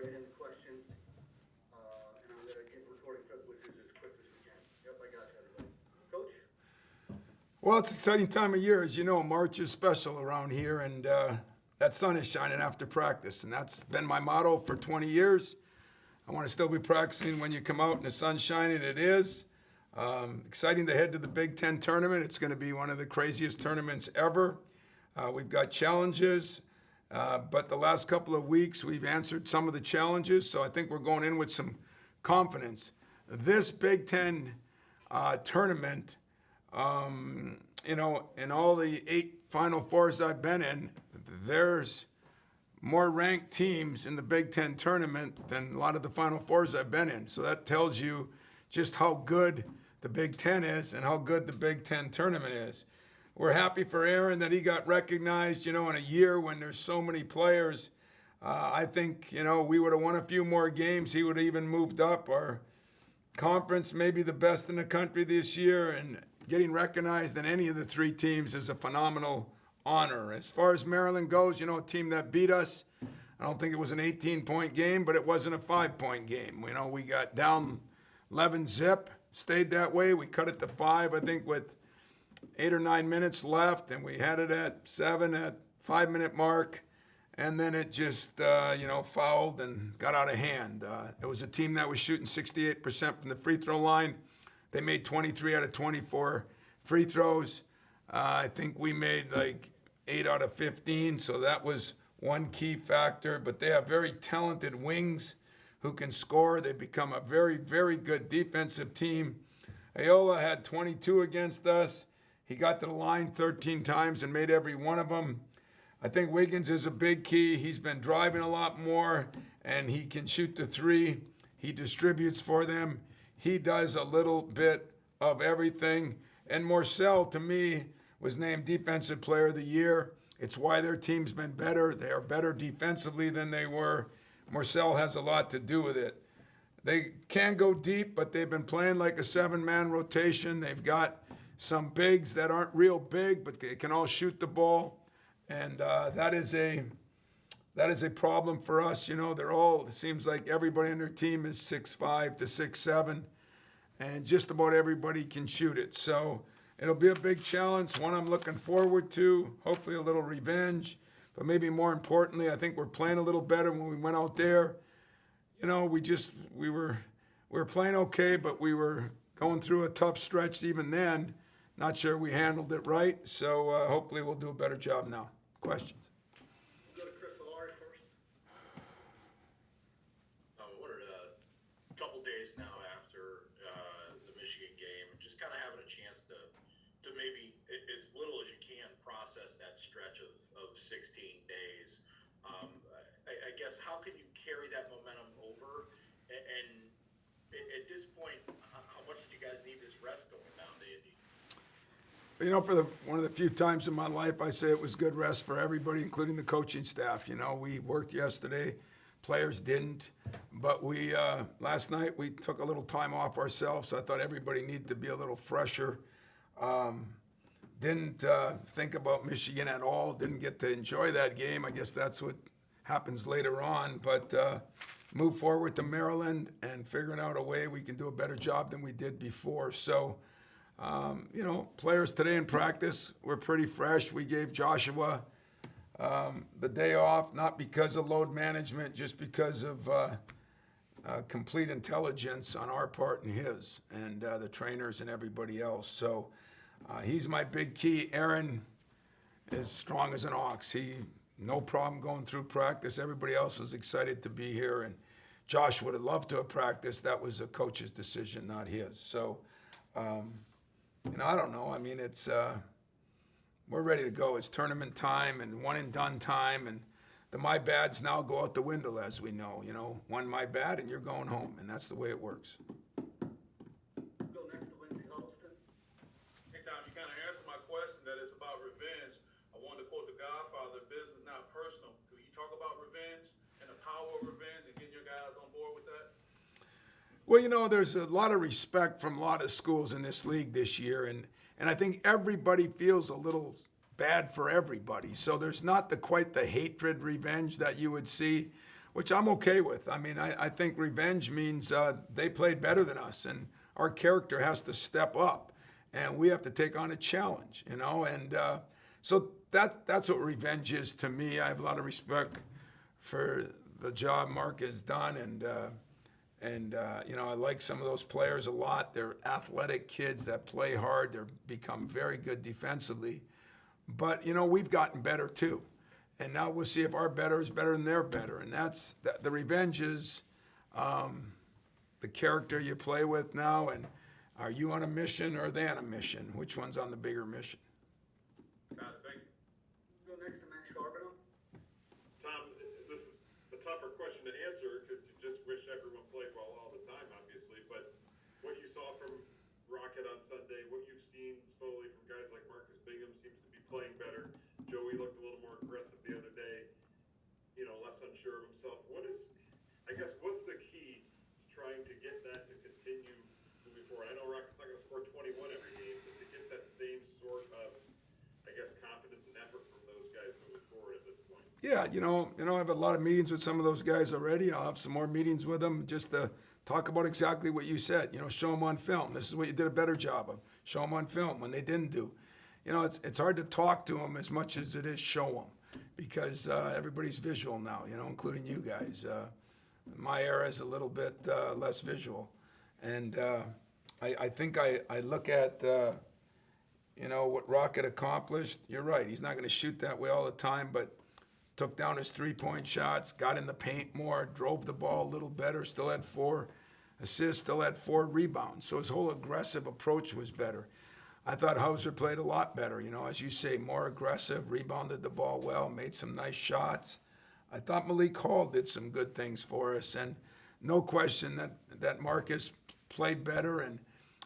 right into questions, and I'm going to give recording privileges as quick as we can. Yep, I got you, everybody. Coach? Well, it's an exciting time of year. As you know, March is special around here, and that sun is shining after practice, and that's been my motto for 20 years. I want to still be practicing when you come out and the sun's shining. It is. Exciting to head to the Big Ten tournament. It's going to be one of the craziest tournaments ever. We've got challenges, but the last couple of weeks we've answered some of the challenges, so I think we're going in with some confidence. This Big Ten tournament, in all the 8 Final Fours I've been in, there's more ranked teams in the Big Ten tournament than a lot of the Final Fours I've been in. So that tells you just how good the Big Ten is and how good the Big Ten tournament is. We're happy for Aaron that he got recognized, in a year when there's so many players. I think, we would have won a few more games. He would have even moved up. Our conference may be the best in the country this year, and getting recognized in any of the 3 teams is a phenomenal honor. As far as Maryland goes, a team that beat us, I don't think it was an 18-point game, but it wasn't a 5-point game. We got down 11 zip, stayed that way. We cut it to 5, I think, with 8 or 9 minutes left, and we had it at 7 at 5-minute mark, and then it just, fouled and got out of hand. It was a team that was shooting 68% from the free throw line. They made 23 out of 24 free throws. I think we made like 8 out of 15, so that was one key factor. But they have very talented wings who can score. They become a very, very good defensive team. Ayola had 22 against us. He got to the line 13 times and made every one of them. I think Wiggins is a big key. He's been driving a lot more, and he can shoot the 3. He distributes for them. He does a little bit of everything. And Morcell, to me, was named Defensive Player of the Year. It's why their team's been better. They are better defensively than they were. Morcell has a lot to do with it. They can go deep, but they've been playing like a 7-man rotation. They've got some bigs that aren't real big, but they can all shoot the ball. And that is a problem for us. It seems like everybody on their team is 6'5" to 6'7", and just about everybody can shoot it. So it'll be a big challenge, one I'm looking forward to, hopefully a little revenge. But maybe more importantly, I think we're playing a little better when we went out there. We were playing okay, but we were going through a tough stretch even then. Not sure we handled it right, so hopefully we'll do a better job now. Questions? We'll go to Chris Solari first. What are a couple days now after the Michigan game, just kind of having a chance to maybe, as little as you can, process that stretch of 16 days. I guess, how can you carry that momentum over? And at this point, how much did you guys need this rest going down to Indy? For one of the few times in my life, I say it was good rest for everybody, including the coaching staff. We worked yesterday, players didn't, but last night we took a little time off ourselves. So I thought everybody needed to be a little fresher. Didn't think about Michigan at all. Didn't get to enjoy that game. I guess that's what happens later on. But move forward to Maryland and figuring out a way we can do a better job than we did before. So. Players today in practice were pretty fresh. We gave Joshua the day off, not because of load management, just because of complete intelligence on our part and his, and the trainers and everybody else. So he's my big key. Aaron is strong as an ox. No problem going through practice. Everybody else was excited to be here, and Josh would have loved to have practiced. That was a coach's decision, not his. So. I don't know. We're ready to go. It's tournament time and one and done time, and the my bads now go out the window, as we know. One my bad and you're going home, and that's the way it works. We'll go next to Lindsey Huddleston. Hey, Tom, you kind of answered my question that it's about revenge. I wanted to quote the Godfather, business, not personal. Can you talk about revenge and the power of revenge and getting your guys on board with that? Well, there's a lot of respect from a lot of schools in this league this year, and I think everybody feels a little bad for everybody. So there's not quite the hatred revenge that you would see. which I'm okay with. I mean, I think revenge means they played better than us, and our character has to step up, and we have to take on a challenge, you know. And so that's what revenge is to me. I have a lot of respect for the job Mark has done, and you know, I like some of those players a lot. They're athletic kids that play hard. They're become very good defensively. But, you know, we've gotten better too. And now we'll see if our better is better than their better. And that's the revenge is the character you play with now. And are you on a mission or are they on a mission? Which one's on the bigger mission? Got it, thank you. Go next to Matt Charbonneau. Tom, this is a tougher question to answer because you just wish everyone played well all the time, obviously. But what you saw from Rocket on Sunday, what you've seen slowly from guys like Marcus Bingham seems to be playing better. Joey looked a little more aggressive the other day, you know, less unsure of himself. What's the key to trying to get that to continue moving forward? I know Rocket's not going to score 21 every game, but to get that same sort of, confidence and effort from those guys moving forward at this point. Yeah, I have a lot of meetings with some of those guys already. I'll have some more meetings with them just to talk about exactly what you said. You know, show them on film. This is what you did a better job of. Show them on film when they didn't do. You know, it's hard to talk to them as much as it is show them because everybody's visual now, you know, including you guys. My era is a little bit less visual. And I think I look at, you know, what Rocket accomplished. You're right. He's not going to shoot that way all the time, but took down his three-point shots, got in the paint more, drove the ball a little better, still had 4 assists, still had 4 rebounds. So his whole aggressive approach was better. I thought Hauser played a lot better, you know, as you say, more aggressive, rebounded the ball well, made some nice shots. I thought Malik Hall did some good things for us, and no question that Marcus played better, and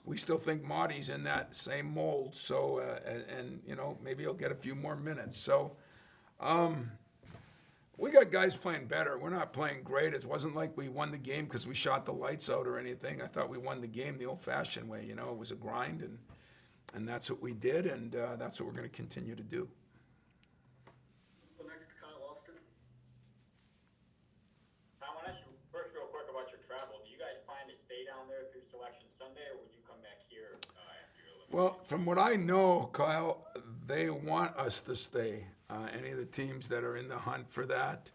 we still think Monty's in that same mold. So, and you know, maybe he'll get a few more minutes. So, we got guys playing better. We're not playing great. It wasn't like we won the game because we shot the lights out or anything. I thought we won the game the old-fashioned way. You know, it was a grind, and that's what we did, and that's what we're going to continue to do. Go next to Kyle Austin. I want to ask you first real quick about your travel. Do you guys plan to stay down there through Selection Sunday, or would you come back here after your elimination? Well, from what I know, Kyle, they want us to stay. Any of the teams that are in the hunt for that,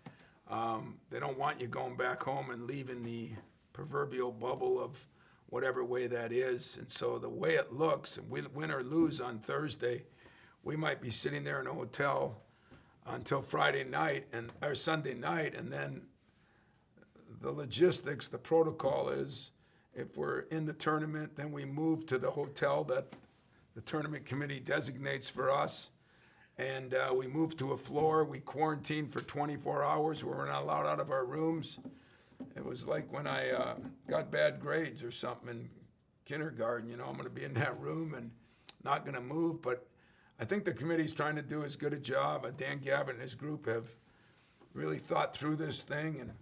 they don't want you going back home and leaving the proverbial bubble of whatever way that is. And so the way it looks, win or lose on Thursday, we might be sitting there in a hotel until Friday night or Sunday night, and then the logistics, the protocol is if we're in the tournament, then we move to the hotel that the tournament committee designates for us, and we move to a floor. We quarantine for 24 hours where we're not allowed out of our rooms. It was like when I got bad grades or something in kindergarten. You know, I'm going to be in that room and not going to move. But I think the committee's trying to do as good a job. Dan Gabbard and his group have really thought through this thing. And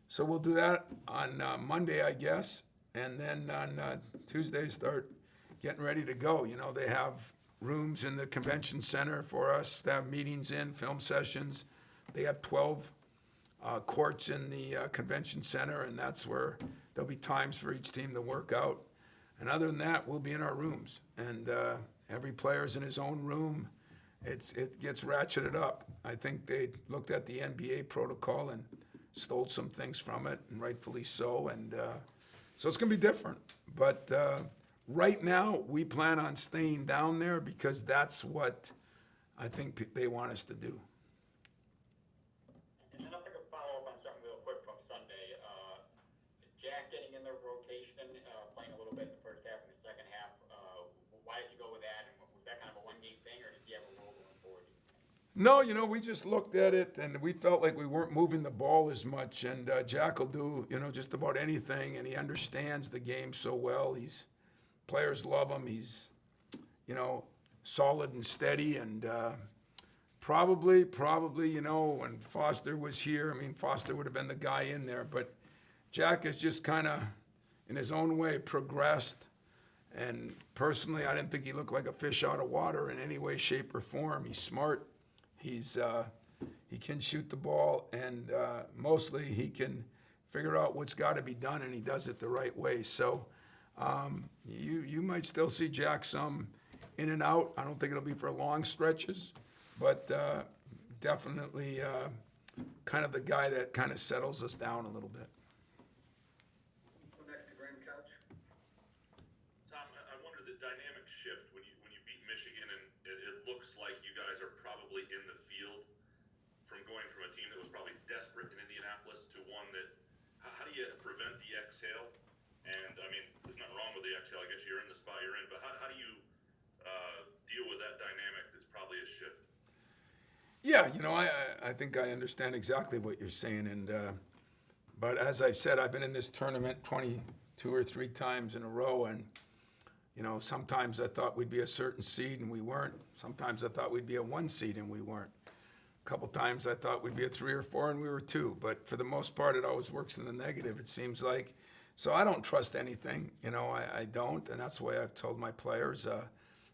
so we'll do that on Monday, I guess. And then on Tuesday, start getting ready to go. You know, they have rooms in the convention center for us to have meetings in, film sessions. They have 12 courts in the convention center, and that's where there'll be times for each team to work out. And other than that, we'll be in our rooms, and every player's in his own room. It gets ratcheted up. I think they looked at the NBA protocol and stole some things from it, and rightfully so. And so it's going to be different. But right now, we plan on staying down there because that's what I think they want us to do. And then if I could follow up on something real quick from Sunday. Jack getting in the rotation, playing a little bit in the first half and the second half. Why did you go with that? And was that kind of a one-game thing, or did he have a role going forward? No, you know, we just looked at it and we felt like we weren't moving the ball as much. And Jack will do, you know, just about anything, and he understands the game so well. Players love him. He's, you know, solid and steady. And probably, you know, when Foster was here, I mean, Foster would have been the guy in there. But Jack has just kind of, in his own way, progressed. And personally, I didn't think he looked like a fish out of water in any way, shape, or form. He's smart. He's He can shoot the ball, and mostly he can figure out what's got to be done, and he does it the right way. So you might still see Jack some in and out. I don't think it'll be for long stretches, but definitely kind of the guy that kind of settles us down a little bit. Go next to Graham Couch. Tom, I wonder the dynamic shift when you beat Michigan, and it looks like you guys are probably in the field from going from a team that was probably desperate in Indianapolis to one that. How do you prevent the exhale? And I mean, there's nothing wrong with the exhale. I guess you're in the spot you're in, but how do you deal with that dynamic? That's probably a shift. Yeah, I think I understand exactly what you're saying, and but as I've said, I've been in this tournament 22 or 3 times in a row, and sometimes I thought we'd be a certain seed and we weren't. Sometimes I thought we'd be a 1 seed and we weren't. A couple times I thought we'd be a 3 or 4 and we were 2, but for the most part it always works in the negative, it seems like. So I don't trust anything, I don't, and that's the way I've told my players.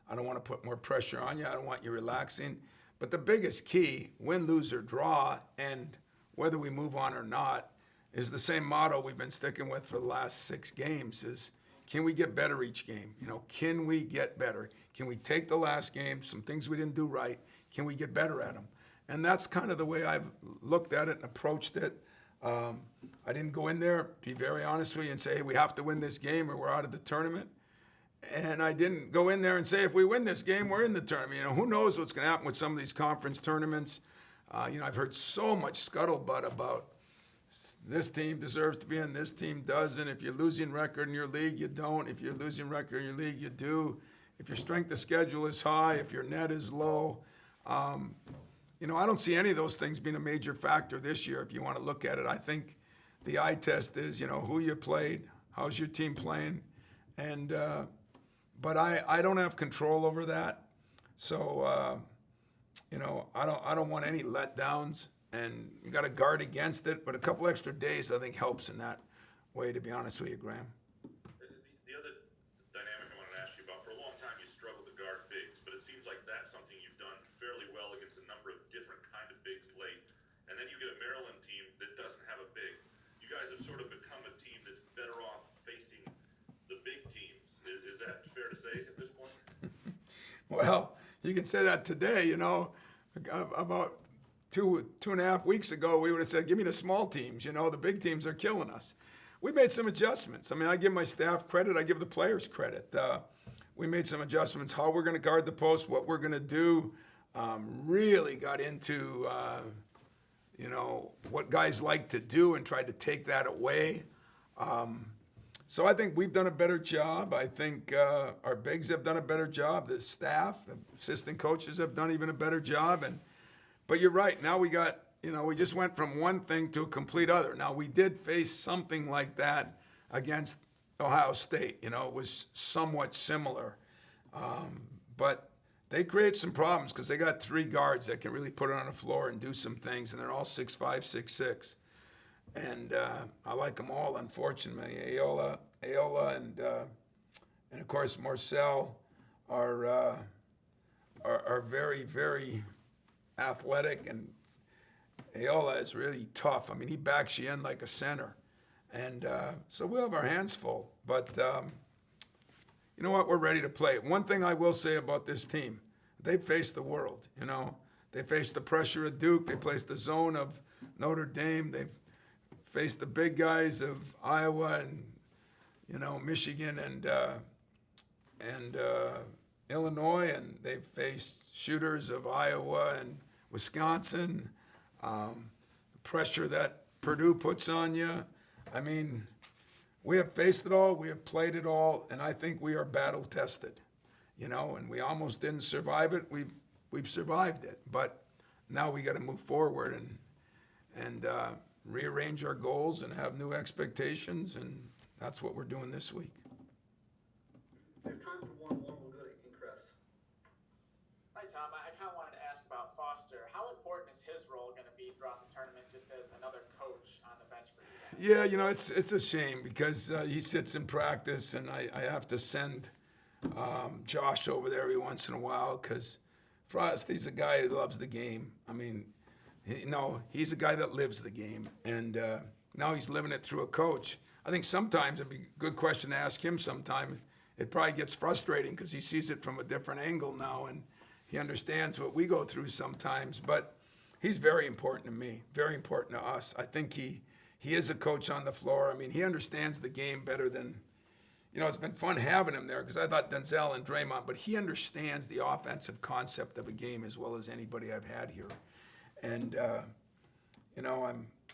I don't want to put more pressure on you. I don't want you relaxing. But the biggest key, win, lose, or draw, and whether we move on or not, is the same motto we've been sticking with for the last 6 games is, can we get better each game? Can we get better? Can we take the last game, some things we didn't do right, can we get better at them? And that's kind of the way I've looked at it and approached it. I didn't go in there, be very honest with you, and say, hey, we have to win this game or we're out of the tournament. And I didn't go in there and say, if we win this game, we're in the tournament. Who knows what's going to happen with some of these conference tournaments. I've heard so much scuttlebutt about this team deserves to be in, this team doesn't. If you're losing record in your league, you don't. If you're losing record in your league, you do. If your strength of schedule is high, if your net is low. I don't see any of those things being a major factor this year if you want to look at it. I think the eye test is, who you played, how's your team playing, and but I don't have control over that. So, I don't want any letdowns, and you got to guard against it. But a couple extra days, I think, helps in that way, to be honest with you, Graham. The other dynamic I wanted to ask you about, for a long time you struggled to guard bigs, but it seems like that's something you've done fairly well against a number of different kind of bigs late. And then you get a Maryland team that doesn't have a big. You guys have sort of become a team that's better off facing the big teams. Is that fair to say at this point? Well, you can say that today, about 2.5 weeks ago, we would have said, give me the small teams. The big teams are killing us. We made some adjustments. I give my staff credit. I give the players credit. We made some adjustments, how we're going to guard the post, what we're going to do. Really got into, what guys like to do and tried to take that away. So I think we've done a better job. I think our bigs have done a better job. The staff, the assistant coaches have done even a better job. But you're right. Now we got, we just went from one thing to a complete other. Now we did face something like that against Ohio State. It was somewhat similar. But they create some problems because they got 3 guards that can really put it on the floor and do some things, and they're all 6'5", 6'6". And I like them all, unfortunately. Aola, and of course Marcel are very, very athletic, and Aola is really tough. He backs you in like a center, and so we'll have our hands full. But you know what? We're ready to play. One thing I will say about this team, they faced the world. They faced the pressure of Duke. They faced the zone of Notre Dame. They've faced the big guys of Iowa and Michigan and Illinois, and they've faced shooters of Iowa and Wisconsin. The pressure that Purdue puts on you. We have faced it all. We have played it all, and I think we are battle tested. And we almost didn't survive it. We've survived it, but now we got to move forward and rearrange our goals and have new expectations, and that's what we're doing this week. We have time for one more. We'll go to Increst. Hi, Tom. I kind of wanted to ask about Foster. How important is his role going to be throughout the tournament, just as another coach on the bench for you guys? Yeah, it's a shame because he sits in practice, and I have to send Josh over there every once in a while because Frost, he's a guy who loves the game. No, he's a guy that lives the game, and now he's living it through a coach. I think sometimes it'd be a good question to ask him sometime. It probably gets frustrating because he sees it from a different angle now, and he understands what we go through sometimes. But he's very important to me, very important to us. I think he is a coach on the floor. I mean, he understands the game better than, it's been fun having him there because I thought Denzel and Draymond, but he understands the offensive concept of a game as well as anybody I've had here. And,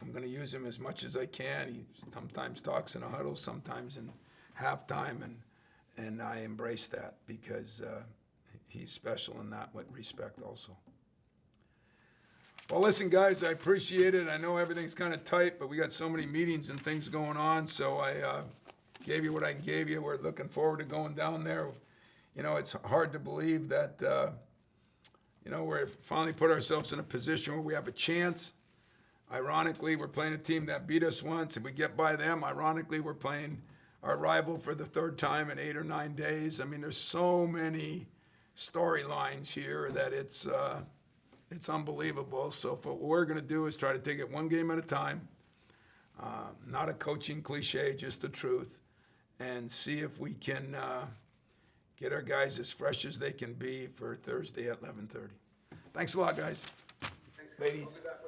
I'm going to use him as much as I can. He sometimes talks in a huddle, sometimes in halftime, and I embrace that because he's special in that respect also. Well, listen, guys, I appreciate it. I know everything's kind of tight, but we got so many meetings and things going on, so I gave you what I gave you. We're looking forward to going down there. It's hard to believe that, we're finally put ourselves in a position where we have a chance. Ironically, we're playing a team that beat us once. If we get by them, ironically, we're playing our rival for the third time in 8 or 9 days. I mean, there's so many storylines here that it's unbelievable. So what we're going to do is try to take it one game at a time. Not a coaching cliche, just the truth, and see if we can get our guys as fresh as they can be for Thursday at 11:30. Thanks a lot, guys. Thanks, Ladies. I'll be back.